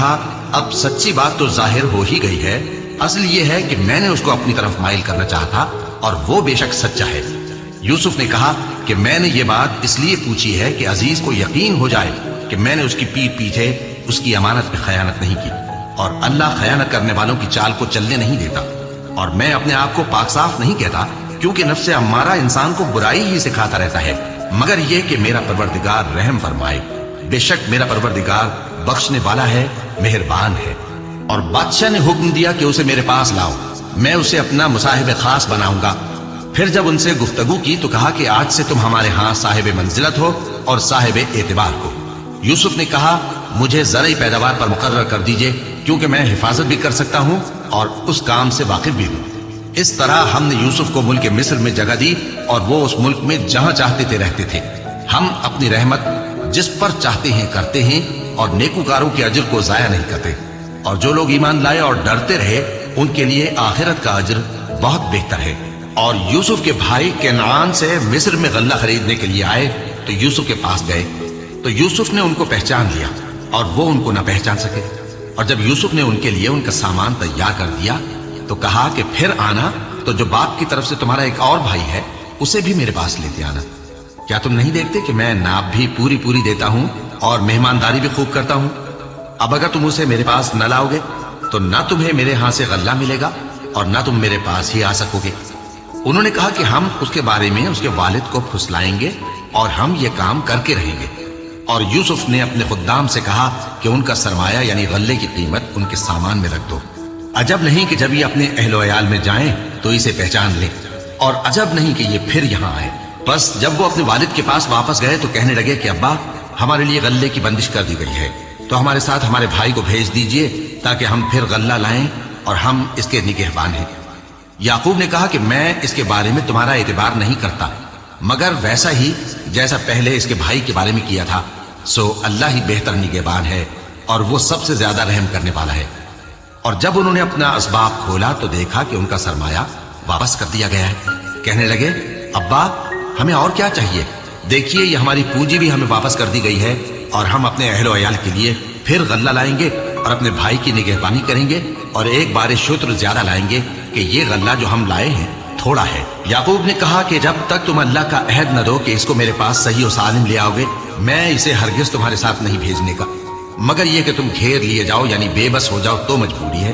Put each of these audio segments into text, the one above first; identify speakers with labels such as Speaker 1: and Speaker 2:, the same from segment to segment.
Speaker 1: कहा, अब सच्ची बात तो जाहिर हो ही गई है। असल ये है कि मैंने उसको अपनी तरफ माइल करना चाहा था और वो बेशक सच्चा है। यूसुफ ने कहा कि मैंने ये बात इसलिए पूछी है कि अजीज को यकीन हो जाए कि मैंने उसकी पीठ पीछे उसकी अमानत में खयानत नहीं की, और अल्लाह खयानत करने वालों की चाल को चलने नहीं देता। और मैं अपने आप को पाक साफ नहीं कहता, क्योंकि नफ्से अम्मारा इंसान को बुराई ही सिखाता रहता है, मगर यह कि मेरा परवरदिगार रहम फरमाए। बेशक मेरा परवरदिगार बख्शने वाला है, मेहरबान है। और बादशाह ने हुक्म दिया कि उसे मेरे पास लाओ, मैं उसे अपना मुसाहिब खास बनाऊंगा। फिर जब उनसे गुफ्तगू की तो कहा कि आज से तुम हमारे यहाँ साहिब मंजिलत हो और साहिब एतबार हो। यूसुफ ने कहा, मुझे ज़रई पैदावार पर मुकर्रर कर दीजिए, क्योंकि मैं हिफाजत भी कर सकता हूँ और उस काम से वाकिफ भी हूँ। इस तरह हमने यूसुफ को मुल्क मिस्र में जगह दी और वो उस मुल्क में जहां चाहते थे रहते थे। हम अपनी रहमत जिस पर चाहते हैं करते हैं और नेकूकारों के अजर को जाया नहीं करते। और जो लोग ईमान लाए और डरते रहे उनके लिए आखिरत का अजर बहुत बेहतर है। और यूसुफ के भाई केनान से मिस्र में गल्ला खरीदने के लिए आए तो यूसुफ के पास गए, तो यूसुफ ने उनको पहचान लिया और वो उनको न पहचान सके। और जब यूसुफ ने उनके लिए उनका सामान तैयार कर दिया तो कहा कि फिर आना तो जो बाप की तरफ से तुम्हारा एक और भाई है उसे भी मेरे पास लेते आना। क्या तुम नहीं देखते कि मैं नाप भी पूरी पूरी देता हूं और मेहमानदारी भी खूब करता हूं? अब अगर तुम उसे मेरे पास न लाओगे तो ना तुम्हें मेरे यहां से गल्ला मिलेगा और ना तुम मेरे पास ही आ सकोगे। उन्होंने कहा कि हम उसके बारे में उसके वालिद को फुसलाएंगे और हम ये काम करके रहेंगे। और यूसुफ ने अपने खुद्दाम से कहा कि उनका सरमाया यानी गल्ले की कीमत उनके सामान में रख दो। अजब नहीं कि जब ये अपने अहलो अयाल में जाएं तो इसे पहचान लें, और अजब नहीं कि ये फिर यहां आए। बस जब वो अपने वालिद के पास वापस गए तो कहने लगे कि अब्बा, हमारे लिए गल्ले की बंदिश कर दी गई है, तो हमारे साथ हमारे भाई को भेज दीजिए ताकि हम फिर गल्ला लाएं और हम इसके निगहबान हैं। याकूब ने कहा कि मैं इसके बारे में तुम्हारा एतबार नहीं करता, मगर वैसा ही जैसा पहले इसके भाई के बारे में किया था। सो अल्लाह ही बेहतर निगहबान है और वो सबसे ज्यादा रहम करने वाला है। और जब उन्होंने अपना असबाब खोला तो देखा कि उनका सरमाया वापस कर दिया गया है। कहने लगे, अब्बा हमें और क्या चाहिए? देखिए ये हमारी पूंजी भी हमें वापस कर दी गई है और हम अपने अहलो अयाल के लिए फिर गल्ला लाएंगे और अपने भाई की निगहबानी करेंगे और एक बार शुक्र ज्यादा लाएंगे कि ये गल्ला जो हम लाए हैं थोड़ा है। याकूब ने कहा कि जब तक तुम अल्लाह का अहद न दो कि इसको मेरे पास सही और सालिम ले आओगे, मैं इसे हरगिज तुम्हारे साथ नहीं भेजने का, मगर यह कि तुम घेर लिए जाओ यानी बेबस हो जाओ तो मजबूरी है।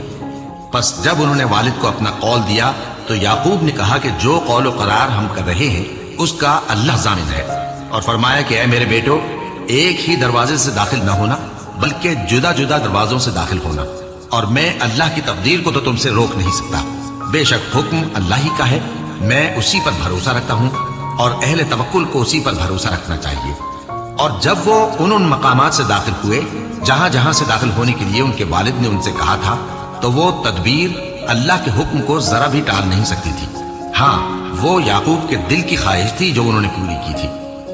Speaker 1: बस जब उन्होंने वालिद को अपना कौल दिया तो याकूब ने कहा कि जो कौल करार हम कर रहे हैं उसका अल्लाह जामिन है। और फरमाया कि ऐ मेरे बेटो, एक ही दरवाजे से दाखिल न होना बल्कि जुदा जुदा दरवाजों से दाखिल होना, और मैं अल्लाह की तकदीर को तो तुमसे रोक नहीं सकता। बेशक हुक्म अल्लाह ही का है, मैं उसी पर भरोसा रखता हूँ और अहले तवक्कुल को उसी पर भरोसा रखना चाहिए। और जब वो उन मकामात से दाखिल हुए जहां जहां से दाखिल होने के लिए उनके वालिद ने उनसे कहा था, तो वो तदबीर अल्लाह के हुक्म को जरा भी टाल नहीं सकती थी। हाँ, वो याकूब के दिल की ख्वाहिश थी जो उन्होंने पूरी की थी।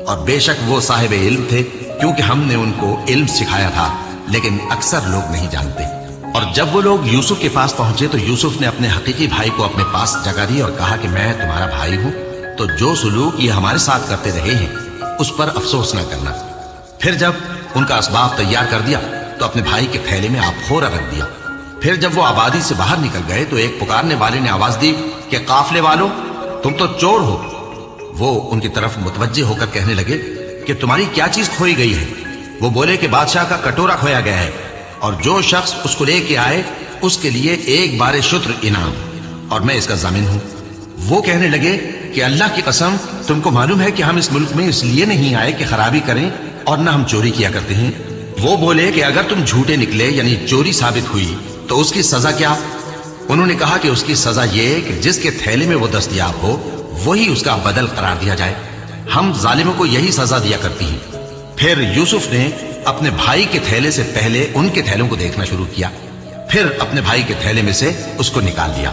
Speaker 1: और बेशक वो साहिब इल्म थे, क्योंकि हमने उनको इल्म सिखाया था, लेकिन अक्सर लोग नहीं जानते। और जब वो लोग यूसुफ के पास पहुंचे तो यूसुफ ने अपने हकीकी भाई को अपने पास जगह दी और कहा कि मैं तुम्हारा भाई हूं, तो जो सुलूक ये हमारे साथ करते रहे हैं उस पर अफसोस न करना। फिर जब उनका असबाब तैयार कर दिया तो अपने भाई के थैले में आबखोरा रख दिया। फिर जब वो आबादी से बाहर निकल गए तो एक पुकारने वाले ने आवाज दी कि काफले वालों, तुम तो चोर हो। वो उनकी तरफ मुतवज्जे होकर कहने लगे कि तुम्हारी क्या चीज खोई गई है? वो बोले कि बादशाह का कटोरा खोया गया है और जो शख्स उसको लेके आए उसके लिए एक बार शुक्र इनाम, और मैं इसका जामिन हूं। वो कहने लगे कि अल्लाह की कसम, तुमको मालूम है कि हम इस मुल्क में इसलिए नहीं आए कि खराबी करें और न हम चोरी किया करते हैं। वो बोले कि अगर तुम झूठे निकले यानी चोरी साबित हुई तो उसकी सजा क्या? उन्होंने कहा कि उसकी सजा ये कि जिसके थैले में वो दस्तयाब हो वही उसका बदल करार दिया जाए। हम जालिमों को यही सजा दिया करती हैं। फिर यूसुफ ने अपने भाई के थैले से पहले उनके थैलों को देखना शुरू किया, फिर अपने भाई के थैले में से उसको निकाल लिया।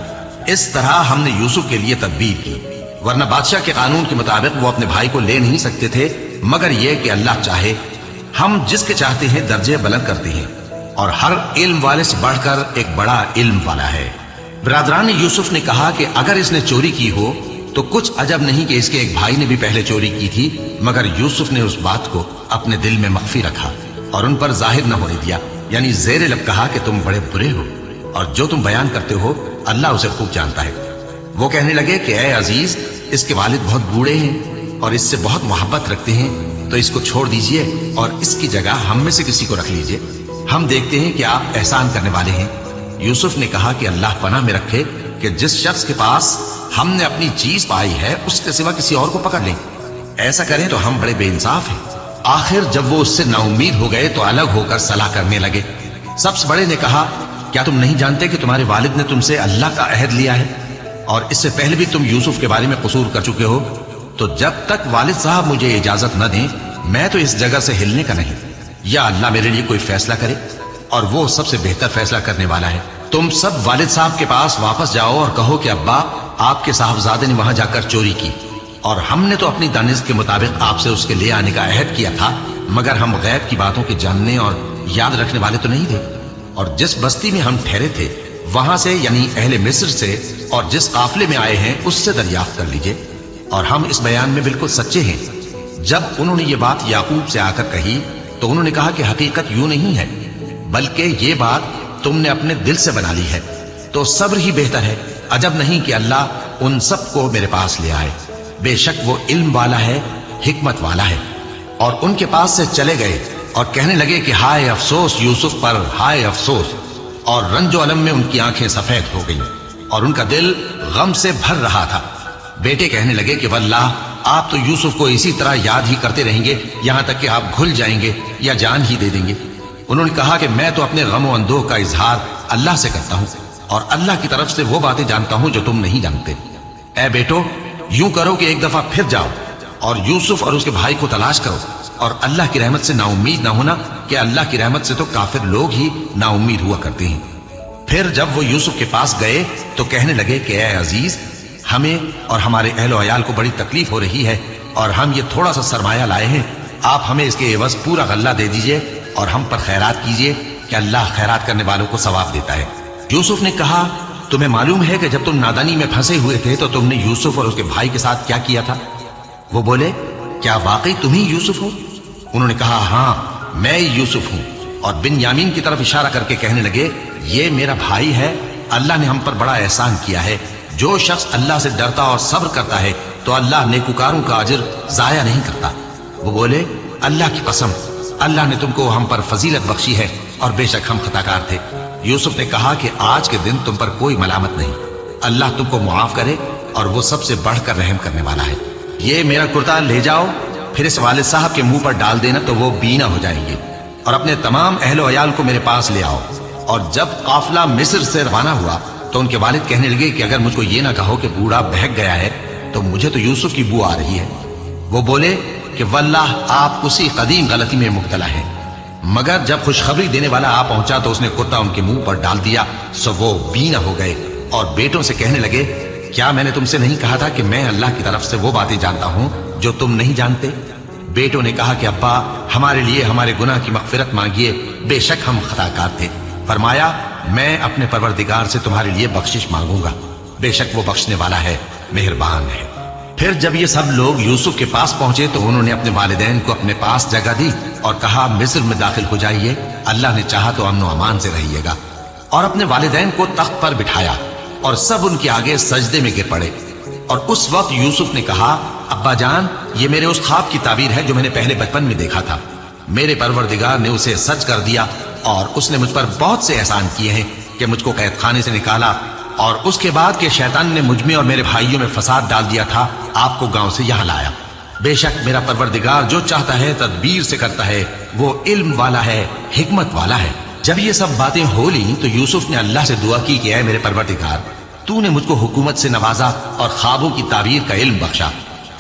Speaker 1: इस तरह हमने यूसुफ के लिए तदबीर की, वरना बादशाह के कानून के मुताबिक वो अपने भाई को ले नहीं सकते थे, मगर यह कि अल्लाह चाहे हम जिसके चाहते हैं दर्जे बुलंद करते हैं, और हर इल्म वाले से बढ़कर एक बड़ा इल्म वाला है। बिरादरान यूसुफ ने कहा कि अगर इसने चोरी की हो तो कुछ अजब नहीं कि इसके एक भाई ने भी पहले चोरी की थी, मगर यूसुफ ने उस बात को अपने दिल में मख्फी रखा और उन पर जाहिर न होने दिया। यानी ज़ेरे लब कहा कि तुम बड़े बुरे हो और जो तुम बयान करते हो अल्लाह उसे खूब जानता है। वो कहने लगे कि ऐ अजीज, इसके वालिद बहुत बूढ़े हैं और इससे बहुत मोहब्बत रखते हैं, तो इसको छोड़ दीजिए और इसकी जगह हम में से किसी को रख लीजिए। हम देखते हैं कि आप एहसान करने वाले हैं। यूसुफ ने कहा कि अल्लाह पनाह में रखे कि जिस शख्स के पास हमने अपनी चीज पाई है उसके सिवा किसी और को पकड़ लें। ऐसा करें तो हम बड़े बेइंसाफ हैं। आखिर जब वो उससे नाउम्मीद हो गए तो अलग होकर सलाह करने लगे। सबसे बड़े ने कहा, क्या तुम नहीं जानते कि तुम्हारे वालिद ने तुमसे अल्लाह का अहद लिया है और इससे पहले भी तुम यूसुफ के बारे में कसूर कर चुके हो? तो जब तक वालिद साहब मुझे इजाजत न दें मैं तो इस जगह से हिलने का नहीं। या अल्लाह मेरे लिए कोई फैसला करे और वो सबसे बेहतर फैसला करने वाला है। तुम सब वालिद साहब के पास वापस जाओ और कहो कि अब्बा, आपके साहबजादे ने वहां जाकर चोरी की और हमने तो अपनी दानिश के मुताबिक आपसे उसके ले आने का अहद किया था, मगर हम गैब की बातों के जानने और याद रखने वाले तो नहीं थे। और जिस बस्ती में हम ठहरे थे वहां से यानी अहले मिस्र से और जिस काफिले में आए हैं उससे दरियाफ्त कर लीजिए और हम इस बयान में बिल्कुल सच्चे हैं। जब उन्होंने ये बात याकूब से आकर कही तो उन्होंने कहा कि हकीकत यूं नहीं है, बल्कि ये बात तुमने अपने दिल से बना ली है, तो सब्र ही बेहतर है। अजब नहीं कि अल्लाह उन सबको मेरे पास ले आए। बेशक वो इल्म वाला है, हिकमत वाला है। और उनके पास से चले गए और कहने लगे कि हाय अफसोस यूसुफ पर, हाय अफसोस। और रंजो अलम में उनकी आंखें सफेद हो गईं और उनका दिल गम से भर रहा था। बेटे कहने लगे कि वल्लाह, आप तो यूसुफ को इसी तरह याद ही करते रहेंगे यहां तक कि आप भूल जाएंगे या जान ही दे देंगे। उन्होंने कहा कि मैं तो अपने गम और अंदोह का इजहार अल्लाह से करता हूं और अल्लाह की तरफ से वो बातें जानता हूं जो तुम नहीं जानते। ऐ बेटो, यूं करो कि एक दफा फिर जाओ और यूसुफ और उसके भाई को तलाश करो और अल्लाह की रहमत से नाउम्मीद ना होना कि अल्लाह की रहमत से तो काफिर लोग ही नाउम्मीद हुआ करते हैं। फिर जब वो यूसुफ के पास गए तो कहने लगे कि ऐ अजीज, हमें और हमारे अहलो अयाल को बड़ी तकलीफ हो रही है और हम ये थोड़ा सा सरमाया लाए हैं। आप हमें इसके एवज पूरा गल्ला दे दीजिए और हम पर खैरात कीजिए कि अल्लाह खैरात करने वालों को सवाब देता है। यूसुफ ने कहा, तुम्हें मालूम है कि जब तुम नादानी में फंसे हुए थे तो तुमने यूसुफ और उसके भाई के साथ क्या किया था? वो बोले, क्या वाकई तुम ही यूसुफ हो? उन्होंने कहा, हाँ मैं यूसुफ हूं। और बिन यामीन की तरफ इशारा करके कहने लगे, ये मेरा भाई है। अल्लाह ने हम पर बड़ा एहसान किया है। जो शख्स अल्लाह से डरता और सब्र करता है तो अल्लाह नेकुकारों का अजर जाया नहीं करता। वो बोले, अल्लाह की कसम, अल्लाह ने तुमको हम पर फजीलत बख्शी है और बेशक हम खताकार थे। यूसुफ ने कहा कि आज के दिन तुम पर कोई मलामत नहीं, अल्लाह तुमको मुआफ करे और वो सबसे बढ़कर रहम करने वाला है। ये मेरा कुर्ता ले जाओ, फिर इस वालिद साहब के मुंह पर डाल देना तो वो बीना हो जाएंगे और अपने तमाम अहलो अयाल को मेरे पास ले आओ। और जब काफिला मिस्र से रवाना हुआ तो उनके वालिद कहने लगे कि अगर मुझको ये ना कहो कि बूढ़ा बहक गया है तो मुझे तो यूसुफ की बू आ रही है। वो बोले कि वल्लाह, आप उसी कदीम गलती में मुब्तला है। मगर जब खुशखबरी देने वाला आ पहुंचा तो उसने कुर्ता उनके मुंह पर डाल दिया, सो वो बीना हो गए और बेटों से कहने लगे, क्या मैंने तुमसे नहीं कहा था कि मैं अल्लाह की तरफ से वो बातें जानता हूं जो तुम नहीं जानते? बेटों ने कहा कि अब्बा, हमारे लिए हमारे गुनाह की मगफिरत मांगिए, बेशक हम खताकार थे। फरमाया, मैं अपने परवरदिगार से तुम्हारे लिए बख्शिश मांगूंगा, बेशक वो बख्शने वाला है, मेहरबान है। फिर जब ये सब लोग यूसुफ के पास पहुंचे तो उन्होंने अपने वालिदैन को अपने पास जगह दी और कहा, मिस्र में दाखिल हो जाइए, अल्लाह ने चाहा तो अमन अमान से रहिएगा। और अपने वालिदैन को तख्त पर बिठाया और सब उनके आगे सजदे में गिर पड़े। और उस वक्त यूसुफ ने कहा, अब्बा जान, ये मेरे उस ख्वाब की ताबीर है जो मैंने पहले बचपन में देखा था। मेरे परवरदिगार ने उसे सच कर दिया और उसने मुझ पर बहुत से एहसान किए हैं कि मुझको कैद खाने से निकाला और उसके बाद के शैतान ने मुझ में और मेरे भाइयों में फसाद डाल दिया था, आपको गांव से यहां लाया। बेशक मेरा परवरदिगार जो चाहता है तदबीर से करता है, वो इल्म वाला है, हिकमत वाला है। जब ये सब बातें हो ली तो यूसुफ ने अल्लाह से दुआ की कि ऐ मेरे परवरदिगार, तूने मुझको हुकूमत से नवाजा और ख्वाबों की ताबीर का इल्म बख्शा।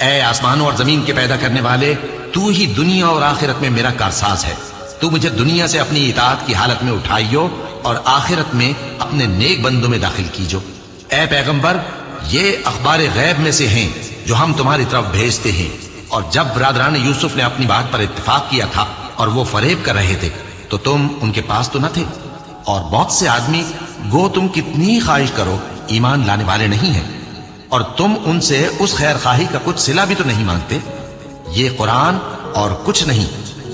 Speaker 1: ऐ आसमानों और जमीन के पैदा करने वाले, तू ही दुनिया और आखिरत में मेरा कारसाज है। तू मुझे दुनिया से अपनी इताअत की हालत में उठाइयो और आखिरत में अपने नेक बंदों में दाखिल कीजो। ऐ पैगंबर, ये अखबार गैब में से हैं जो हम तुम्हारी तरफ भेजते हैं। और जब बरादरान यूसुफ ने अपनी बात पर इत्तेफाक किया था और वो फरेब कर रहे थे तो तुम उनके पास तो न थे, और बहुत से आदमी गो तुम कितनी ख्वाहिश करो ईमान लाने वाले नहीं हैं, और तुम उनसे उस खैर खाही का कुछ सिला भी तो नहीं मांगते। ये कुरान और कुछ नहीं,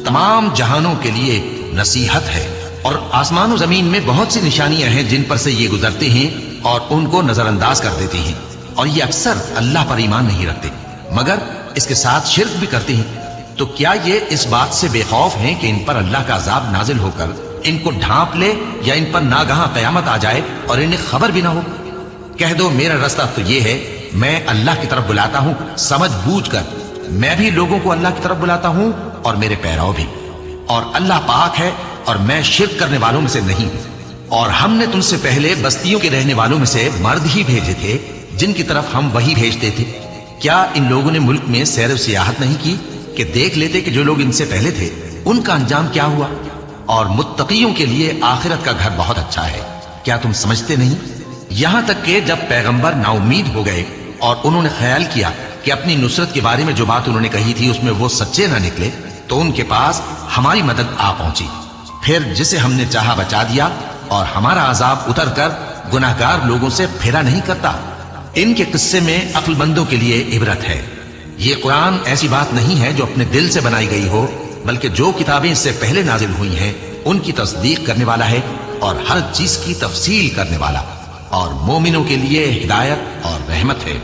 Speaker 1: तमाम जहानों के लिए नसीहत है। और आसमान और जमीन में बहुत सी निशानियां हैं जिन पर से ये गुजरते हैं और उनको नजरअंदाज कर देते हैं, और ये अक्सर अल्लाह पर ईमान नहीं रखते मगर इसके साथ शिर्क भी करते हैं। तो क्या ये इस बात से बेखौफ हैं कि इन पर अल्लाह का अजाब नाजिल होकर इनको ढांप ले या इन पर नागहां कयामत आ जाए और इन्हें खबर भी ना हो? कह दो मेरा रास्ता तो ये है, मैं अल्लाह की तरफ बुलाता हूं समझ बूझ कर। मैं भी लोगों को अल्लाह की तरफ बुलाता हूं और मेरे पैराव भी, और अल्लाह पाक है और मैं शिर्क करने वालों में से नहीं। और हमने तुमसे पहले बस्तियों के रहने वालों में से मर्द ही भेजे थे जिनकी तरफ हम वही भेजते थे। क्या इन लोगों ने मुल्क में सैर सियाहत नहीं की कि देख लेते कि जो लोग इनसे पहले थे उनका अंजाम क्या हुआ? और मुत्तकियों के लिए आखिरत का घर बहुत अच्छा है, क्या तुम समझते नहीं? यहां तक कि जब पैगंबर नाउमीद हो गए और उन्होंने ख्याल किया कि अपनी नुसरत के बारे में जो बात उन्होंने कही थी उसमें वो सच्चे ना निकले, तो उनके पास हमारी मदद आ पहुंची। फिर जिसे हमने चाहा बचा दिया और हमारा अजाब उतर कर गुनाहगार लोगों से फेरा नहीं करता। इनके किस्से में अक्लमंदों के लिए इबरत है। ये कुरान ऐसी बात नहीं है जो अपने दिल से बनाई गई हो, बल्कि जो किताबें इससे पहले नाजिल हुई हैं उनकी तस्दीक करने वाला है और हर चीज की तफसील करने वाला, और मोमिनों के लिए हिदायत और रहमत है।